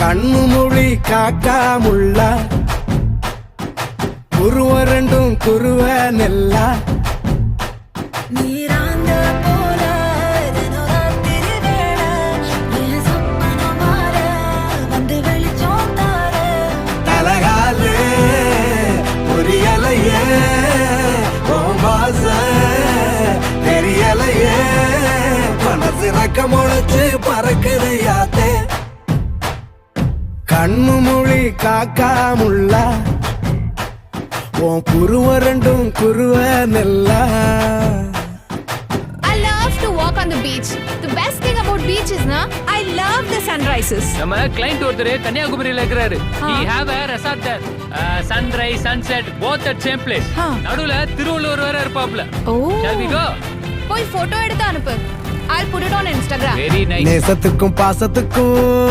கண்ணு மொழி காக்கா முள்ளா குருவ ரெண்டும் குருவ நெல்லா நீராந்த போல தினராத்திரி வேளை என் சொப்பனம் மாற வந்து வெளிச்சம் தார தலகாலே புரியலையே ஓம்பாச தெரியலையே மனசு ரக்க முளைச்சு பறக்குது யாத்தே கண்ணு மொழி காக்கா முள்ளா உன் குருவ ரெண்டும் குருவ நெல்லா. I love to walk on the beach. The best thing about beach is na I love the sunrises. நம்ம கிளைண்ட் ஒருத்தர் கன்னியாகுமரியில இருக்கிறாரு. He have a resort there. Sunrise, sunset both at same place. நடுவுல திருவள்ளுவர் வேற இருப்பாப்ல. Oh. Shall we go? போய் photo எடுத்து அனுப்பு. I'll put it on Instagram. Very nice. நேசத்துக்கும் பாசத்துக்கும்